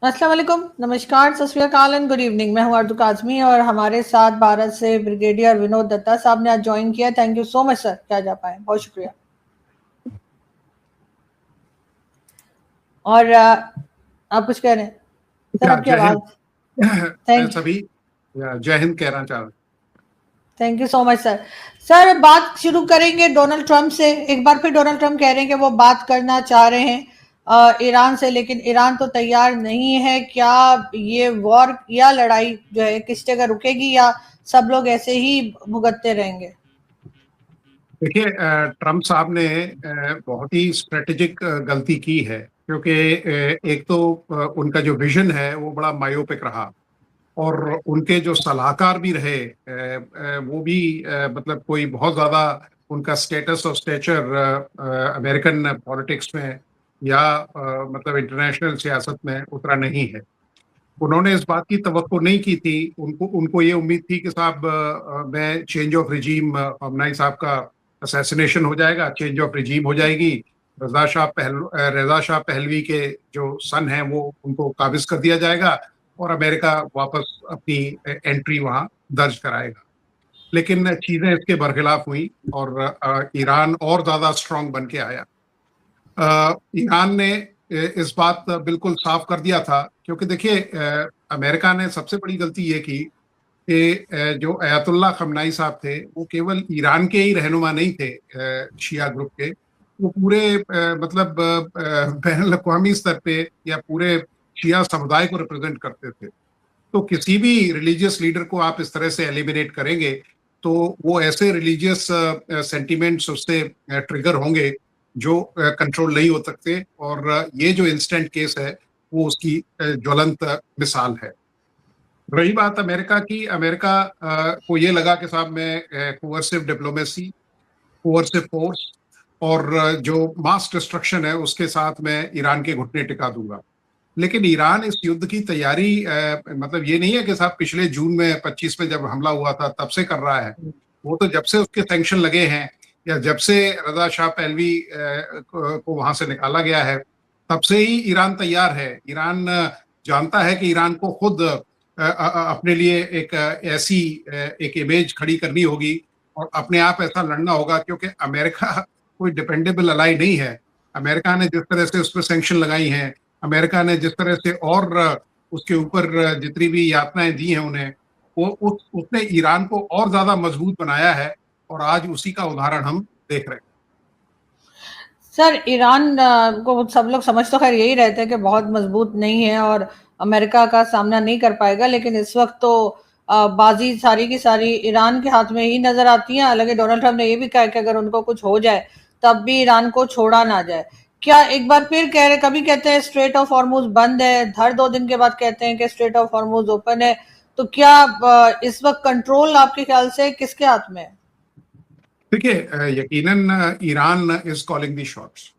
अस्सलाम वालेकुम, नमस्कार, सत श्री अकाल एंड गुड इवनिंग। मैं हूं आरज़ू काज़मी और हमारे साथ भारत से ब्रिगेडियर विनोद दत्ता साहब ने आज ज्वाइन किया। Thank you so much sir, क्या जा पाए, बहुत शुक्रिया। और आप कुछ कह रहे हैं सर? क्या आपकी जय आवाज। हिंद। मैं थैंक सभी जय हिंद कहना चाह रहा हूँ। Thank you so much sir. Sir, बात शुरू करेंगे डोनाल्ड ट्रंप से। एक बार फिर डोनाल्ड ट्रंप कह रहे हैं कि वो बात करना चाह रहे हैं ईरान से, लेकिन ईरान तो तैयार नहीं है। क्या ये वॉर या लड़ाई जो है किस जगह रुकेगी, या सब लोग ऐसे ही भुगतते रहेंगे? देखिए, ट्रम्प साहब ने बहुत ही स्ट्रेटेजिक गलती की है, क्योंकि एक तो उनका जो विजन है वो बड़ा मायोपिक रहा, और उनके जो सलाहकार भी रहे वो भी मतलब कोई बहुत ज्यादा उनका स्टेटस और स्टेचर अमेरिकन पॉलिटिक्स में या मतलब इंटरनेशनल सियासत में उतरा नहीं है। उन्होंने इस बात की तवक्को नहीं की थी। उनको उनको ये उम्मीद थी कि साहब मैं चेंज ऑफ रिजीम, खamenei साहब का असैसिनेशन हो जाएगा, चेंज ऑफ रिजीम हो जाएगी, रजा शाह पहलवी के जो सन हैं वो उनको काबिज कर दिया जाएगा और अमेरिका वापस अपनी एंट्री वहां दर्ज कराएगा। लेकिन चीजें इसके बरखिलाफ हुई और ईरान और ज्यादा स्ट्रांग बन के आया। ईरान ने इस बात बिल्कुल साफ कर दिया था, क्योंकि देखिए अमेरिका ने सबसे बड़ी गलती ये की कि जो अयातुल्ला खमनाई साहब थे वो केवल ईरान के ही रहनुमा नहीं थे, शिया ग्रुप के। वो पूरे मतलब बैनुल अक़वामी स्तर पे या पूरे शिया समुदाय को रिप्रेजेंट करते थे। तो किसी भी रिलीजियस लीडर को आप इस तरह से एलिमिनेट करेंगे तो वो ऐसे रिलीजियस सेंटिमेंट्स उससे ट्रिगर होंगे जो कंट्रोल नहीं हो सकते, और ये जो इंस्टेंट केस है वो उसकी ज्वलंत मिसाल है। रही बात अमेरिका की, अमेरिका को ये लगा कि साहब मैं कोअर्सिव डिप्लोमेसी, कोअर्सिव फोर्स और जो मास डिस्ट्रक्शन है उसके साथ मैं ईरान के घुटने टिका दूंगा। लेकिन ईरान इस युद्ध की तैयारी मतलब ये नहीं है कि साहब पिछले जून में 25 में जब हमला हुआ था तब से कर रहा है। वो तो जब से उसके सैंक्शन लगे हैं या जब से रजा शाह पहलवी को वहां से निकाला गया है तब से ही ईरान तैयार है। ईरान जानता है कि ईरान को खुद अपने लिए एक ऐसी एक इमेज खड़ी करनी होगी और अपने आप ऐसा लड़ना होगा, क्योंकि अमेरिका कोई डिपेंडेबल अलाई नहीं है। अमेरिका ने जिस तरह से उस पर सैंक्शन लगाई हैं, अमेरिका ने जिस तरह से और उसके ऊपर जितनी भी यातनाएं दी हैं उन्हें, वो उसने ईरान को और ज्यादा मजबूत बनाया है, और आज उसी का उदाहरण हम देख रहे हैं। सर, ईरान को सब लोग समझ तो खैर यही रहते हैं कि बहुत मजबूत नहीं है और अमेरिका का सामना नहीं कर पाएगा, लेकिन इस वक्त तो बाजी सारी की सारी ईरान के हाथ में ही नजर आती है। हालांकि डोनाल्ड ट्रंप ने ये भी कहा कि अगर उनको कुछ हो जाए तब भी ईरान को छोड़ा ना जाए। क्या एक बार फिर कह रहे, कभी कहते हैं स्ट्रेट ऑफ हॉर्मुज बंद है, हर 2 दिन के बाद कहते हैं कि स्ट्रेट ऑफ हॉर्मुज ओपन है। तो क्या इस वक्त कंट्रोल आपके ख्याल से किसके हाथ में है? देखिए, यकीनन Iran is calling the shots,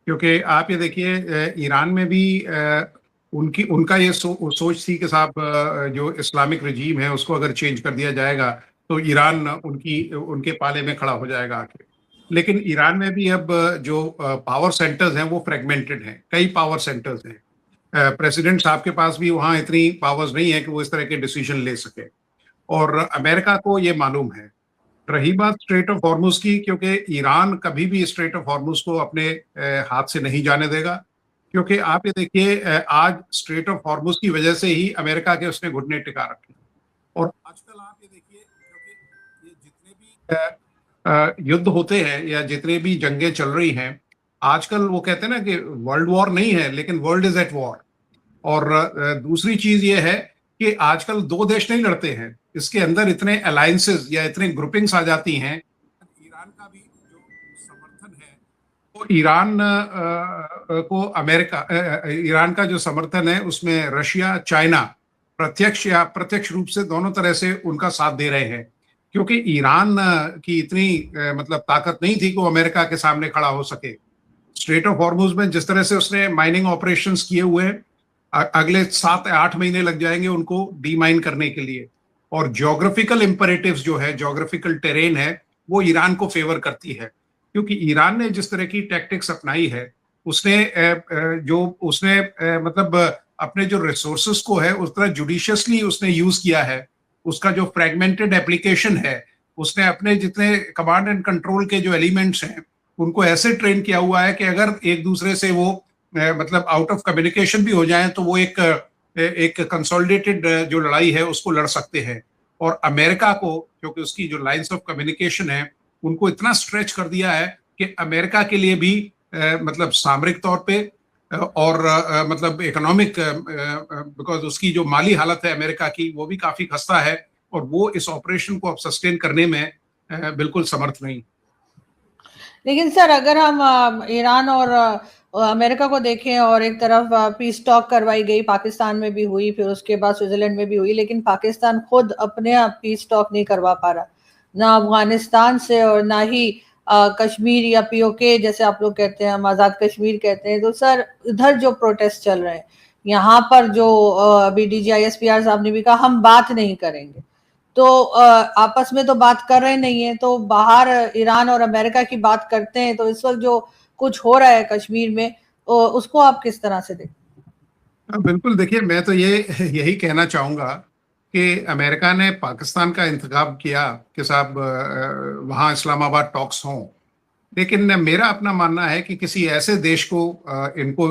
क्योंकि आप ये देखिए ईरान में भी उनकी उनका ये सोच थी कि साहब जो इस्लामिक रजीम है उसको अगर चेंज कर दिया जाएगा तो ईरान उनकी उनके पाले में खड़ा हो जाएगा आके। लेकिन ईरान में भी अब जो पावर सेंटर्स हैं वो फ्रेगमेंटेड हैं, कई पावर सेंटर्स हैं। प्रेसिडेंट साहब के पास भी वहाँ इतनी पावर्स नहीं है कि वो इस तरह के डिसीजन ले सके, और अमेरिका को ये मालूम है। रही बात स्ट्रेट ऑफ हॉर्मुज की, क्योंकि ईरान कभी भी स्ट्रेट ऑफ हॉर्मुज को अपने हाथ से नहीं जाने देगा, क्योंकि आप ये देखिए आज स्ट्रेट ऑफ हॉर्मुज की वजह से ही अमेरिका के उसने घुटने टिका रखे। और आजकल आप ये देखिए, क्योंकि ये जितने भी युद्ध होते हैं या जितने भी जंगें चल रही हैं, आजकल वो कहते हैं ना कि वर्ल्ड वॉर नहीं है लेकिन वर्ल्ड इज एट वॉर। और दूसरी चीज ये है कि आजकल दो देश नहीं लड़ते हैं, इसके अंदर इतने अलायंसेस या इतने ग्रुपिंग्स आ जाती हैं। ईरान का भी जो समर्थन है वो ईरान को अमेरिका ईरान का जो समर्थन है उसमें रशिया, चाइना प्रत्यक्ष या अप्रत्यक्ष रूप से दोनों तरह से उनका साथ दे रहे हैं, क्योंकि ईरान की इतनी मतलब ताकत नहीं थी कि वो अमेरिका के सामने खड़ा हो सके। स्ट्रेट ऑफ हॉर्मुज में जिस तरह से उसने माइनिंग ऑपरेशंस किए हुए हैं, अगले 7 या 8 महीने लग जाएंगे उनको डीमाइन करने के लिए। और ज्योग्राफिकल इंपरेटिव्स जो है, ज्योग्राफिकल टेरेन है, वो ईरान को फेवर करती है, क्योंकि ईरान ने जिस तरह की टैक्टिक्स अपनाई है उसने जो उसने मतलब अपने जो रिसोर्सेस को है उस तरह जुडिशियसली उसने यूज किया है। उसका जो फ्रेगमेंटेड एप्लीकेशन है, उसने अपने जितने कमांड एंड कंट्रोल के जो एलिमेंट्स हैं उनको ऐसे ट्रेन किया हुआ है कि अगर एक दूसरे से वो मतलब आउट ऑफ कम्युनिकेशन भी हो जाए तो वो एक कंसोलिडेटेड जो लड़ाई है उसको लड़ सकते हैं। और अमेरिका को, क्योंकि उसकी जो लाइंस ऑफ कम्युनिकेशन है उनको इतना स्ट्रेच कर दिया है कि अमेरिका के लिए भी मतलब सामरिक तौर पे और मतलब इकोनॉमिक, बिकॉज उसकी जो माली हालत है अमेरिका की वो भी काफी खस्ता है और वो इस ऑपरेशन को अब सस्टेन करने में बिल्कुल समर्थ नहीं। लेकिन सर अगर हम ईरान और अमेरिका को देखें और एक तरफ पीस टॉक करवाई गई, पाकिस्तान में भी हुई, फिर उसके बाद स्विट्जरलैंड में भी हुई, लेकिन पाकिस्तान खुद अपने आप पीस टॉक नहीं करवा पा रहा, ना अफगानिस्तान से और ना ही कश्मीर या पीओके जैसे आप लोग कहते हैं, हम आज़ाद कश्मीर कहते हैं। तो सर इधर जो प्रोटेस्ट चल रहे हैं, यहाँ पर जो अभी DGISPR साहब ने भी कहा हम बात नहीं करेंगे, तो आपस में तो बात कर रहे नहीं है, तो बाहर ईरान और अमेरिका की बात करते हैं। तो इस वक्त जो कुछ हो रहा है कश्मीर में, उसको आप किस तरह से देखते हाँ, बिल्कुल। देखिए, मैं तो ये यही कहना चाहूंगा कि अमेरिका ने पाकिस्तान का इंतखाब किया कि साहब वहाँ इस्लामाबाद टॉक्स हों, लेकिन मेरा अपना मानना है कि किसी ऐसे देश को इनको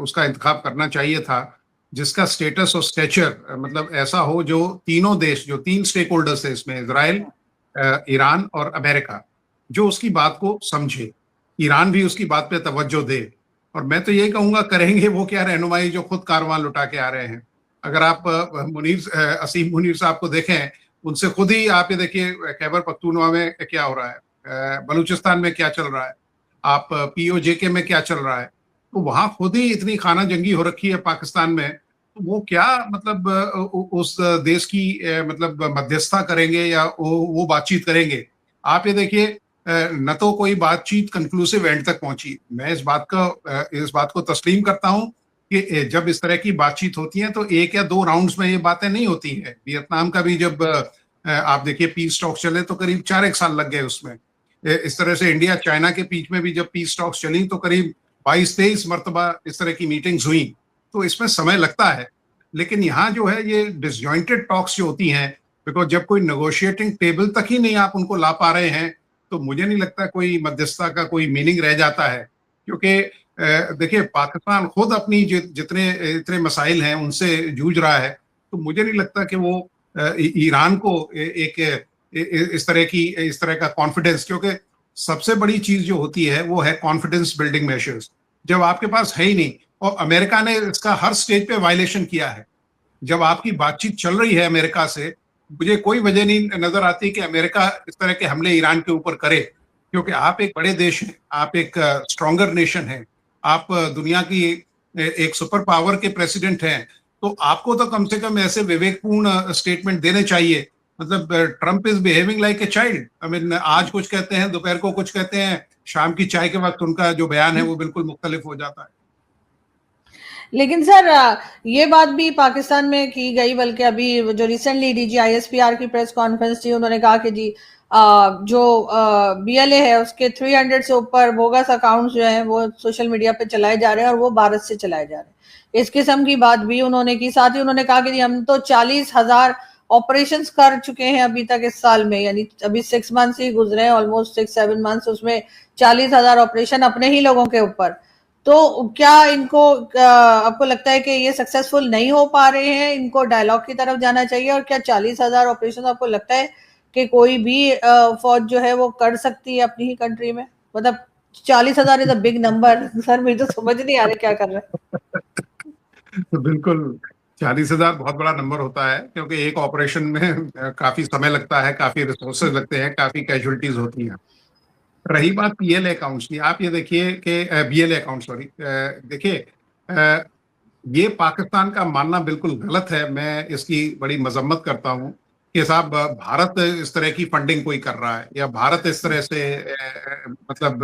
उसका इंतखाब करना चाहिए था जिसका स्टेटस और स्टेचर मतलब ऐसा हो, जो तीनों देश, जो तीन स्टेक होल्डर्स है इसमें, इजराइल, ईरान और अमेरिका, जो उसकी बात को समझे, ईरान भी उसकी बात पे तवज्जो दे। और मैं तो यही कहूंगा, करेंगे वो क्या रहनुमाई जो खुद कारवां लुटा के आ रहे हैं। अगर आप असीम मुनीर साहब को देखें, उनसे खुद ही आप ये देखिए खैबर पख्तूनख्वा में क्या हो रहा है, बलूचिस्तान में क्या चल रहा है, आप POJK में क्या चल रहा है। तो वहां खुद ही इतनी खाना जंगी हो रखी है पाकिस्तान में, तो वो क्या मतलब उस देश की मतलब मध्यस्थता करेंगे या वो बातचीत करेंगे। आप ये देखिए न तो कोई बातचीत कंक्लूसिव एंड तक पहुंची। मैं इस बात को तस्लीम करता हूं कि जब इस तरह की बातचीत होती है तो एक या दो राउंड्स में ये बातें नहीं होती है। वियतनाम का भी जब आप देखिए पीस टॉक्स चले तो करीब 4 साल लग गए उसमें। इस तरह से इंडिया चाइना के बीच में भी जब पीस टॉक्स चली तो करीब 22-23 मरतबा इस तरह की मीटिंग्स हुई। तो इसमें समय लगता है, लेकिन यहाँ जो है ये डिसजॉइंटेड टॉक्स जो होती हैं, बिकॉज जब कोई नेगोशिएटिंग टेबल तक ही नहीं आप उनको ला पा रहे हैं तो मुझे नहीं लगता कोई मध्यस्थता का कोई मीनिंग रह जाता है। क्योंकि देखिए पाकिस्तान खुद अपनी जितने इतने मसाइल हैं उनसे जूझ रहा है, तो मुझे नहीं लगता कि वो ईरान को एक इस तरह का कॉन्फिडेंस, क्योंकि सबसे बड़ी चीज जो होती है वो है कॉन्फिडेंस बिल्डिंग मेजर्स, जब आपके पास है ही नहीं। और अमेरिका ने इसका हर स्टेज पे वायलेशन किया है। जब आपकी बातचीत चल रही है अमेरिका से, मुझे कोई वजह नहीं नजर आती कि अमेरिका इस तरह के हमले ईरान के ऊपर करे, क्योंकि आप एक बड़े देश हैं, आप एक स्ट्रॉन्गर नेशन हैं, आप दुनिया की एक सुपर पावर के प्रेसिडेंट हैं, तो आपको तो कम से कम ऐसे विवेकपूर्ण स्टेटमेंट देने चाहिए। मतलब Trump is behaving like a child. I mean आज कुछ कहते हैं, दोपहर को कुछ कहते हैं, शाम की चाय के वक्त उनका जो बयान है वो बिल्कुल मुख्तलिफ हो जाता है। लेकिन सर ये बात भी पाकिस्तान में की गई, बल्कि अभी जो रिसेंटली DGISPR की प्रेस कॉन्फ्रेंस थी, उन्होंने कहा कि जी जो BLA है उसके 300 से ऊपर बोगस अकाउंट्स जो हैं वो सोशल मीडिया पे चलाए जा रहे हैं और वो भारत से चलाए जा रहे हैं। इस किस्म की बात भी उन्होंने की। साथ ही उन्होंने कहा कि जी हम तो 40,000 ऑपरेशंस कर चुके हैं अभी तक इस साल में, यानी अभी 6 मंथ्स ही गुजरे हैं, ऑलमोस्ट 6-7 मंथ्स, उसमें 40,000 ऑपरेशन अपने ही लोगों के ऊपर। तो क्या इनको आपको लगता है कि ये सक्सेसफुल नहीं हो पा रहे हैं, इनको डायलॉग की तरफ जाना चाहिए? और क्या 40,000 ऑपरेशन आपको लगता है कि कोई भी फौज जो है वो कर सकती है अपनी ही कंट्री में? मतलब 40,000 is a big number sir, मुझे तो समझ नहीं आ रहा क्या कर रहे हैं। तो बिल्कुल 40,000 बहुत बड़ा नंबर होता है, क्योंकि एक ऑपरेशन में काफी समय लगता है, काफी रिसोर्सेज लगते हैं, काफी कैजुअलिटीज होती हैं। रही बात PLA अकाउंट्स की, आप ये देखिए कि BLA अकाउंट, सॉरी, देखिए ये पाकिस्तान का मानना बिल्कुल गलत है। मैं इसकी बड़ी मजम्मत करता हूँ कि साहब भारत इस तरह की फंडिंग कोई कर रहा है या भारत इस तरह से मतलब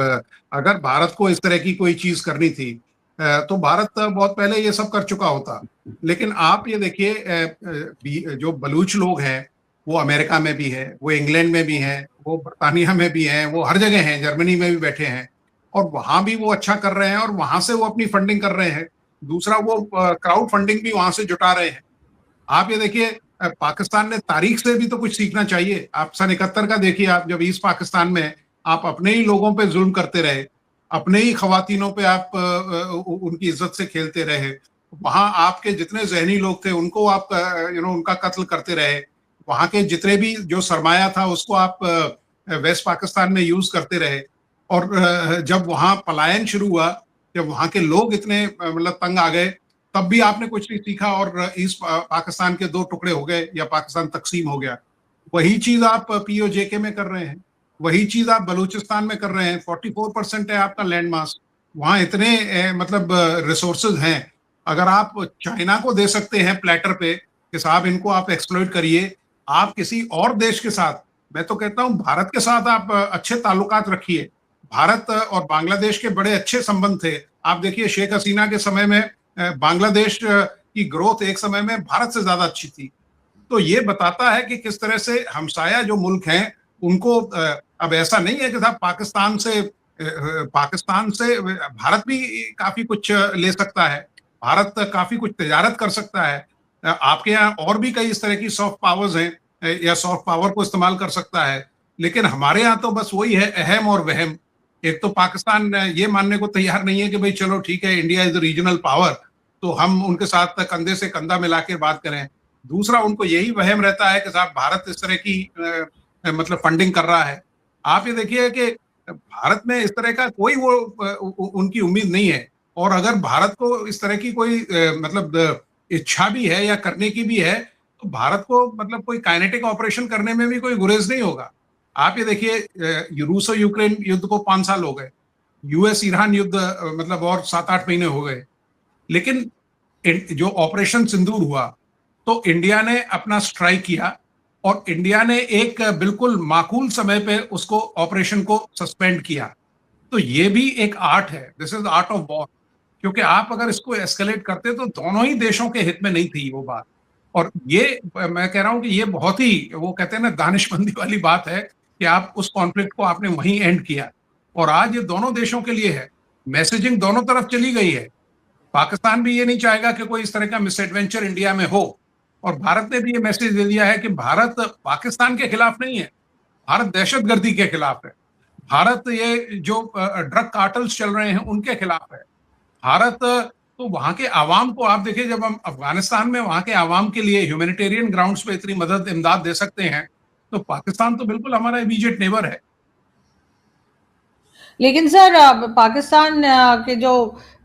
अगर भारत को इस तरह की कोई चीज करनी थी तो भारत बहुत पहले ये सब कर चुका होता। लेकिन आप ये देखिए जो बलूच लोग हैं वो अमेरिका में भी है, वो इंग्लैंड में भी हैं, वो बर्तानिया में भी हैं, वो हर जगह हैं, जर्मनी में भी बैठे हैं, और वहां भी वो अच्छा कर रहे हैं और वहां से वो अपनी फंडिंग कर रहे हैं। दूसरा वो क्राउड फंडिंग भी वहां से जुटा रहे हैं। आप ये देखिए, पाकिस्तान ने तारीख से भी तो कुछ सीखना चाहिए। आप सन 71 का देखिए, आप जब ईस्ट पाकिस्तान में आप अपने ही लोगों पे जुल्म करते रहे, अपने ही खवातीनों पे आप उनकी इज्जत से खेलते रहे, वहां आपके जितने जहनी लोग थे उनको आप उनका कत्ल करते रहे, वहां के जितने भी जो सरमाया था उसको आप वेस्ट पाकिस्तान में यूज करते रहे। और जब वहां पलायन शुरू हुआ, जब वहां के लोग इतने मतलब तंग आ गए, तब भी आपने कुछ नहीं सीखा और ईस्ट पाकिस्तान के दो टुकड़े हो गए या पाकिस्तान तकसीम हो गया। वही चीज आप पीओजेके में कर रहे हैं, वही चीज आप बलूचिस्तान में कर रहे हैं। 44% है आपका लैंड मास, वहां इतने मतलब रिसोर्सेज हैं। अगर आप चाइना को दे सकते हैं प्लेटर पे कि साहब इनको आप एक्सप्लॉइट करिए, आप किसी और देश के साथ, मैं तो कहता हूं भारत के साथ आप अच्छे ताल्लुकात रखिए। भारत और बांग्लादेश के बड़े अच्छे संबंध थे। आप देखिए शेख हसीना के समय में बांग्लादेश की ग्रोथ एक समय में भारत से ज्यादा अच्छी थी। तो ये बताता है कि किस तरह से हमसाया जो मुल्क हैं उनको अब ऐसा नहीं है कि साहब पाकिस्तान से भारत भी काफी कुछ ले सकता है, भारत काफी कुछ तिजारत कर सकता है। आपके यहाँ और भी कई इस तरह की सॉफ्ट पावर्स हैं या सॉफ्ट पावर को इस्तेमाल कर सकता है, लेकिन हमारे यहाँ तो बस वही है अहम और वहम। एक तो पाकिस्तान ये मानने को तैयार नहीं है कि भाई चलो ठीक है, इंडिया इज रीजनल पावर, तो हम उनके साथ कंधे से कंधा मिला के बात करें। दूसरा, उनको यही वहम रहता है कि साहब भारत इस तरह की मतलब फंडिंग कर रहा है। आप ये देखिए कि भारत में इस तरह का कोई वो उनकी उम्मीद नहीं है। और अगर भारत को इस तरह की कोई मतलब इच्छा भी है या करने की भी है, तो भारत को मतलब कोई काइनेटिक ऑपरेशन करने में भी कोई गुरेज नहीं होगा। आप ये देखिए, रूस और यूक्रेन युद्ध को 5 साल हो गए, यूएस ईरान युद्ध मतलब और 7-8 महीने हो गए, लेकिन जो ऑपरेशन सिंदूर हुआ तो इंडिया ने अपना स्ट्राइक किया और इंडिया ने एक बिल्कुल माकूल समय पे उसको ऑपरेशन को सस्पेंड किया। तो ये भी एक आर्ट है, this is art of war. क्योंकि आप अगर इसको एस्केलेट करते तो दोनों ही देशों के हित में नहीं थी वो बात। और ये मैं कह रहा हूं कि ये बहुत ही, वो कहते हैं ना, दानिशमंदी वाली बात है कि आप उस कॉन्फ्लिक्ट को आपने वहीं एंड किया। और आज ये दोनों देशों के लिए है, मैसेजिंग दोनों तरफ चली गई है। पाकिस्तान भी ये नहीं चाहेगा कि कोई इस तरह का मिसएडवेंचर इंडिया में हो, और भारत ने भी ये मैसेज दे दिया है कि भारत पाकिस्तान के खिलाफ नहीं है, भारत दहशतगर्दी के खिलाफ है, भारत ये जो ड्रग कार्टल्स चल रहे हैं उनके खिलाफ है। भारत तो वहां के आवाम को, आप देखिए, जब हम अफगानिस्तान में वहां के आवाम के लिए ह्यूमैनिटेरियन ग्राउंड्स पे इतनी मदद इमदाद दे सकते हैं, तो पाकिस्तान तो बिल्कुल हमारा इमीडिएट नेबर है। लेकिन सर पाकिस्तान के जो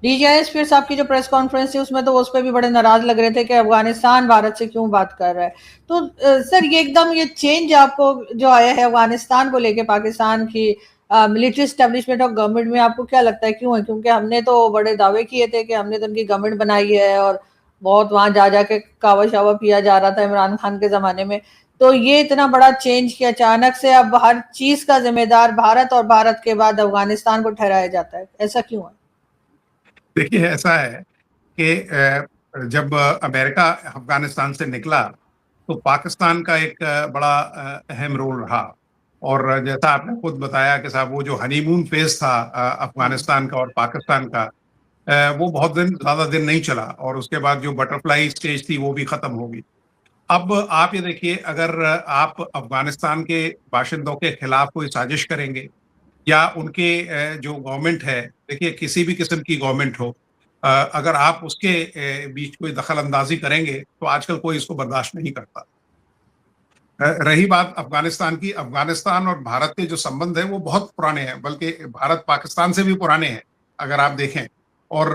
डीजीआईएस फिर साहब की जो प्रेस कॉन्फ्रेंस थी उसमें तो उस पर भी बड़े नाराज लग रहे थे कि अफगानिस्तान भारत से क्यों बात कर रहा है। तो सर ये एकदम ये चेंज आपको जो आया है अफगानिस्तान को लेके पाकिस्तान की मिलिट्री स्टैब्लिशमेंट और गवर्नमेंट में, आपको क्या लगता है क्यों है? क्योंकि हमने तो बड़े दावे किए थे कि हमने तो उनकी गवर्नमेंट बनाई है और बहुत वहां जा जाके कावा शावा पिया जा रहा था इमरान खान के जमाने में। तो ये इतना बड़ा चेंज कि अचानक से अब हर चीज का जिम्मेदार भारत और भारत के बाद अफगानिस्तान को ठहराया जाता है, ऐसा क्यों है? देखिए, ऐसा है कि जब अमेरिका अफगानिस्तान से निकला तो पाकिस्तान का एक बड़ा अहम रोल रहा। और जैसा आपने खुद बताया कि साहब वो जो हनीमून फेज था अफगानिस्तान का और पाकिस्तान का, वो बहुत दिन, ज्यादा दिन नहीं चला, और उसके बाद जो बटरफ्लाई स्टेज थी वो भी खत्म होगी। अब आप ये देखिए, अगर आप अफगानिस्तान के बाशिंदों के खिलाफ कोई साजिश करेंगे या उनके जो गवर्नमेंट है, देखिए किसी भी किस्म की गवर्नमेंट हो, अगर आप उसके बीच कोई दखल अंदाजी करेंगे तो आजकल कोई इसको बर्दाश्त नहीं करता। रही बात अफगानिस्तान की, अफगानिस्तान और भारत के जो संबंध है वो बहुत पुराने हैं, बल्कि भारत पाकिस्तान से भी पुराने हैं अगर आप देखें। और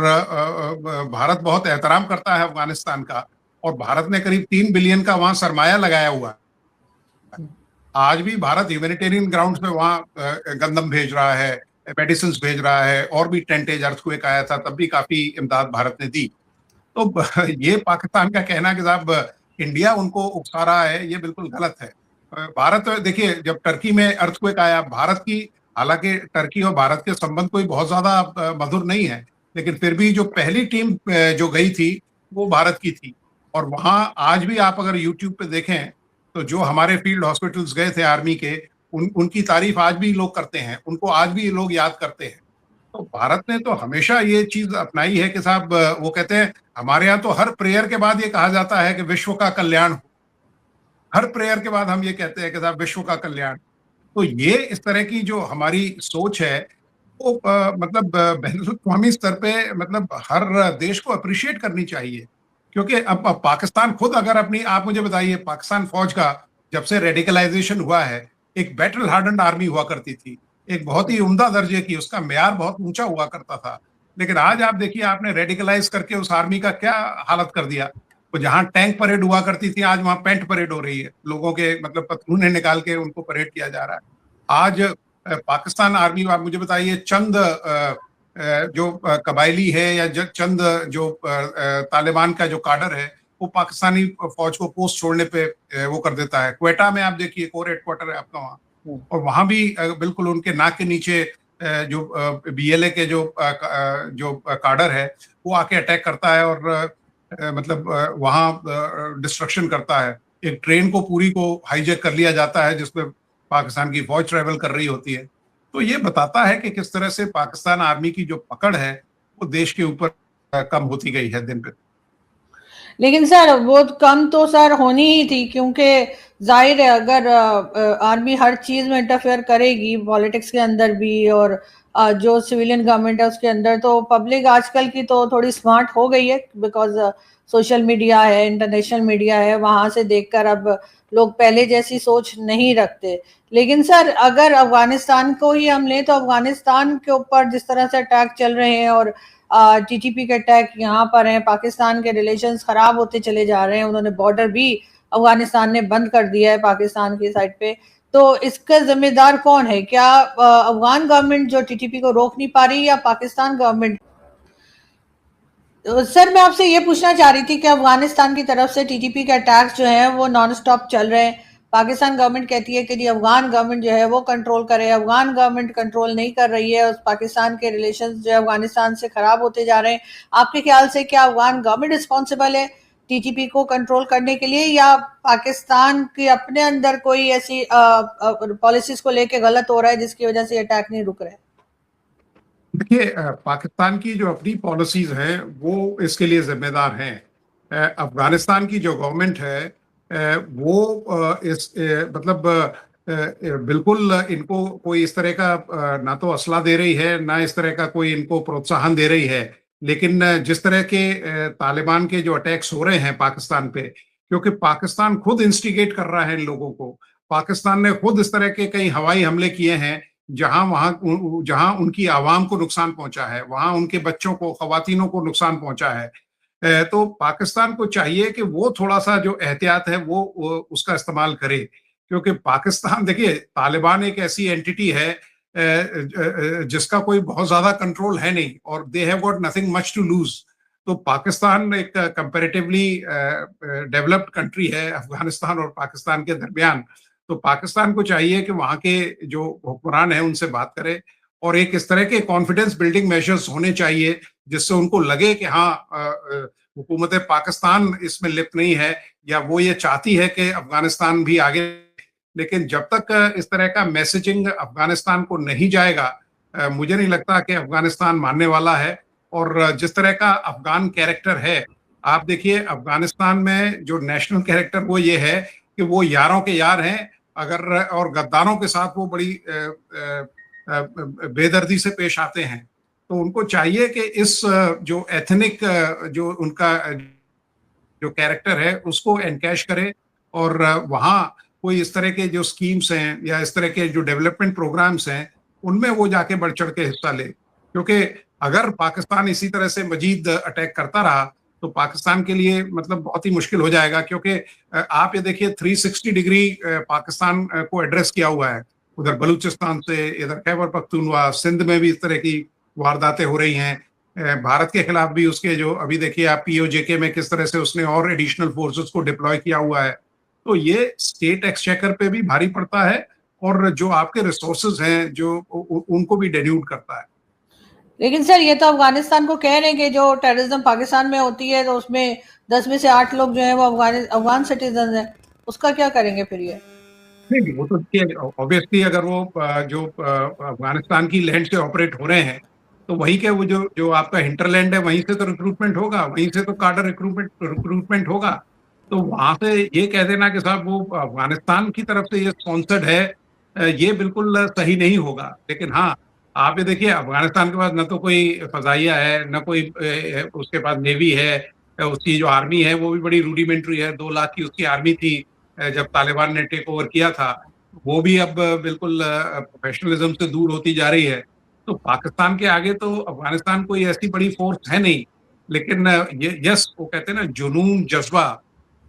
भारत बहुत एहतराम करता है अफगानिस्तान का, और भारत ने करीब 3 बिलियन का वहां सरमाया लगाया हुआ है। आज भी भारत ह्यूमैनिटेरियन ग्राउंड्स में वहां गंदम भेज रहा है, मेडिसिन भेज रहा है, और भी 10 डेज अर्थक्वेक आया था तब भी काफी इमदाद भारत ने दी। तो ये पाकिस्तान का कहना कि साहब इंडिया उनको उकसा रहा है, ये बिल्कुल गलत है। भारत, देखिए, जब टर्की में अर्थक्वेक आया, भारत की, हालांकि टर्की और भारत के संबंध कोई बहुत ज्यादा मधुर नहीं है, लेकिन फिर भी जो पहली टीम जो गई थी वो भारत की थी। और वहां आज भी आप अगर यूट्यूब पे देखें तो जो हमारे फील्ड हॉस्पिटल्स गए थे आर्मी के, उनकी तारीफ आज भी लोग करते हैं, उनको आज भी लोग याद करते हैं। तो भारत ने तो हमेशा ये चीज अपनाई है कि साहब वो कहते हैं हमारे यहाँ तो हर प्रेयर के बाद ये कहा जाता है कि विश्व का कल्याण हो। हर प्रेयर के बाद हम ये कहते हैं कि साहब विश्व का कल्याण। तो ये इस तरह की जो हमारी सोच है वो मतलब बैनुल-अक़वामी स्तर पे मतलब हर देश को अप्रिशिएट करनी चाहिए। क्योंकि अब पाकिस्तान खुद अगर अपनी आप मुझे बताइए पाकिस्तान फौज का जब से रेडिकलाइजेशन हुआ है, एक बैटल हार्डन्ड आर्मी हुआ करती थी। एक बहुत ही उम्दा दर्जे की उसका मेयार बहुत ऊँचा हुआ करता था। लेकिन आज आप देखिए आपने रेडिकलाइज़ करके उस आर्मी का क्या हालत कर दिया। तो जहाँ टैंक परेड हुआ करती थी आज वहाँ पैंट परेड हो रही है। लोगों के मतलब पतलूनें निकाल के उनको परेड किया जा रहा है। आज पाकिस्तान आर्मी आप मुझे बताइए चंद जो कबायली है या चंद जो तालिबान का जो काडर है वो पाकिस्तानी फौज को पोस्ट छोड़ने पे वो कर देता है। क्वेटा में आप देखिए कोर हेडक्वार्टर है आपका वहाँ और वहाँ भी बिल्कुल उनके नाक के नीचे जो बीएलए के जो काडर है वो आके अटैक करता है और मतलब वहाँ डिस्ट्रक्शन करता है। एक ट्रेन को पूरी को हाईजैक कर लिया जाता है जिसमें पाकिस्तान की फौज ट्रेवल कर रही होती है। तो ये बताता है कि किस तरह से पाकिस्तान आर्मी की जो पकड़ है वो देश के ऊपर कम होती गई है दिन पे। लेकिन सर वो कम तो सर होनी ही थी, क्योंकि जाहिर है अगर आर्मी हर चीज में इंटरफेयर करेगी पॉलिटिक्स के अंदर भी और जो सिविलियन गवर्नमेंट है उसके अंदर, तो पब्लिक आजकल की तो थोड़ी स्मार्ट हो गई है बिकॉज सोशल मीडिया है, इंटरनेशनल मीडिया है, वहां से देखकर अब लोग पहले जैसी सोच नहीं रखते। लेकिन सर अगर अफगानिस्तान को ही हम लें तो अफगानिस्तान के ऊपर जिस तरह से अटैक चल रहे हैं और टीटीपी के अटैक यहाँ पर हैं, पाकिस्तान के रिलेशंस खराब होते चले जा रहे हैं, उन्होंने बॉर्डर भी अफगानिस्तान ने बंद कर दिया है पाकिस्तान की साइड पे, तो इसका जिम्मेदार कौन है? क्या अफगान गवर्नमेंट जो टीटीपी को रोक नहीं पा रही या पाकिस्तान गवर्नमेंट? सर मैं आपसे ये पूछना चाह रही थी कि अफगानिस्तान की तरफ से टीटीपी के अटैक्स जो हैं वो नॉन स्टॉप चल रहे हैं। पाकिस्तान गवर्नमेंट कहती है कि जी अफगान गवर्नमेंट जो है वो कंट्रोल करे, अफगान गवर्नमेंट कंट्रोल नहीं कर रही है, उस पाकिस्तान के रिलेशंस जो है अफगानिस्तान से खराब होते जा रहे हैं। आपके ख्याल से क्या अफगान गवर्नमेंट रिस्पॉन्सिबल है टीटीपी को कंट्रोल करने के लिए, या पाकिस्तान के अपने अंदर कोई ऐसी पॉलिसीज को लेके गलत हो रहा है जिसकी वजह से अटैक नहीं रुक रहे? देखिए पाकिस्तान की जो अपनी पॉलिसीज हैं वो इसके लिए जिम्मेदार हैं। अफगानिस्तान की जो गवर्नमेंट है वो मतलब बिल्कुल इनको कोई इस तरह का ना तो असला दे रही है ना इस तरह का कोई इनको प्रोत्साहन दे रही है। लेकिन जिस तरह के तालिबान के जो अटैक्स हो रहे हैं पाकिस्तान पे, क्योंकि पाकिस्तान खुद इंस्टिगेट कर रहा है इन लोगों को। पाकिस्तान ने खुद इस तरह के कई हवाई हमले किए हैं जहां उनकी आवाम को नुकसान पहुंचा है, वहां उनके बच्चों को, खवातीनों को नुकसान पहुंचा है। तो पाकिस्तान को चाहिए कि वो थोड़ा सा जो एहतियात है वो उसका इस्तेमाल करे, क्योंकि पाकिस्तान देखिए तालिबान एक ऐसी एंटिटी है जिसका कोई बहुत ज्यादा कंट्रोल है नहीं और they have got nothing much to lose. तो पाकिस्तान एक कंपैरेटिवली डेवलप्ड कंट्री है अफगानिस्तान और पाकिस्तान के दरमियान। तो पाकिस्तान को चाहिए कि वहां के जो हुक्मरान हैं उनसे बात करे और एक इस तरह के कॉन्फिडेंस बिल्डिंग मेजर्स होने चाहिए जिससे उनको लगे कि हाँ हुकूमत पाकिस्तान इसमें लिप्त नहीं है या वो ये चाहती है कि अफगानिस्तान भी आगे। लेकिन जब तक इस तरह का मैसेजिंग अफगानिस्तान को नहीं जाएगा मुझे नहीं लगता कि अफगानिस्तान मानने वाला है। और जिस तरह का अफगान कैरेक्टर है, आप देखिए अफगानिस्तान में जो नेशनल कैरेक्टर वो ये है कि वो यारों के यार हैं अगर और गद्दारों के साथ वो बड़ी बेदर्दी से पेश आते हैं। तो उनको चाहिए कि इस जो एथनिक जो उनका जो कैरेक्टर है उसको एनकैश करे और वहाँ कोई इस तरह के जो स्कीम्स हैं या इस तरह के जो डेवलपमेंट प्रोग्राम्स हैं उनमें वो जाके बढ़ चढ़ के हिस्सा ले। क्योंकि अगर पाकिस्तान इसी तरह से मजीद अटैक करता रहा तो पाकिस्तान के लिए मतलब बहुत ही मुश्किल हो जाएगा। क्योंकि आप ये देखिए 360 डिग्री पाकिस्तान को एड्रेस किया हुआ है। उधर बलूचिस्तान से, इधर खैबर पख्तूनख्वा, सिंध में भी इस तरह की वारदातें हो रही हैं। भारत के खिलाफ भी उसके जो अभी देखिए आप पीओजेके में किस तरह से उसने और एडिशनल फोर्सेस को डिप्लॉय किया हुआ है। तो ये स्टेट एक्सचेकर पे भी भारी पड़ता है और जो आपके रिसोर्सेज हैं जो उनको भी डेन्यूट करता है। लेकिन सर ये तो अफगानिस्तान को कह रहे हैं कि जो टेररिज्म पाकिस्तान में होती है तो उसमें 10 में से 8 लोग जो है वो अफगान सिटीजन हैं, उसका क्या करेंगे फिर ये? नहीं वो तो ऑब्वियसली अगर वो जो अफगानिस्तान की लैंड से ऑपरेट हो रहे हैं तो वही क्या वो जो जो आपका हिंटरलैंड है वहीं से तो रिक्रूटमेंट होगा, वहीं से तो काडर रिक्रूटमेंट होगा। तो वहां से ये कह देना कि साहब वो अफगानिस्तान की तरफ से ये स्पॉन्सर्ड है, ये बिल्कुल सही नहीं होगा। लेकिन हाँ, आप ये देखिए अफगानिस्तान के पास न तो कोई फजाइया है, न कोई उसके पास नेवी है, उसकी जो आर्मी है वो भी बड़ी रूडिमेंट्री है। 2 लाख की उसकी आर्मी थी जब तालिबान ने टेक ओवर किया था। वो भी अब बिल्कुल प्रोफेशनलिज्म से दूर होती जा रही है। तो पाकिस्तान के आगे तो अफगानिस्तान कोई ऐसी बड़ी फोर्स है नहीं। लेकिन ये यस, वो कहते हैं ना जुनून, जज्बा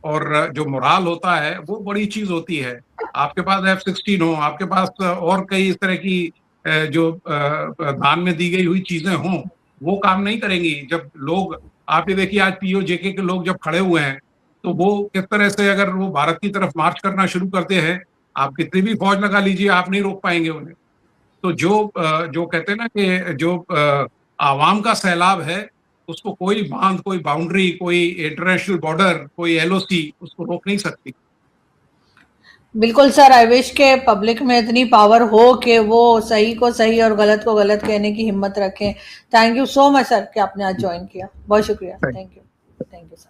और जो मोराल होता है वो बड़ी चीज होती है। आपके पास F-16 हो, आपके पास और कई इस तरह की जो दान में दी गई हुई चीजें हों, वो काम नहीं करेंगी। जब लोग, आप ये देखिए आज POJK के लोग जब खड़े हुए हैं, तो वो किस तरह से अगर वो भारत की तरफ मार्च करना शुरू करते हैं, आप कितनी भी फौज लगा लीजिए, आप नहीं रोक पाएंगे उन्हें। तो जो कहते हैं ना कि जो आवाम का सैलाब है, उसको कोई बांध, कोई बाउंड्री, कोई इंटरनेशनल बॉर्डर, कोई LOC उसको रोक नहीं सकती। बिल्कुल सर, आई विश के पब्लिक में इतनी पावर हो कि वो सही को सही और गलत को गलत कहने की हिम्मत रखें। Thank you so much sir कि आपने आज ज्वाइन किया। बहुत शुक्रिया। Thank you sir.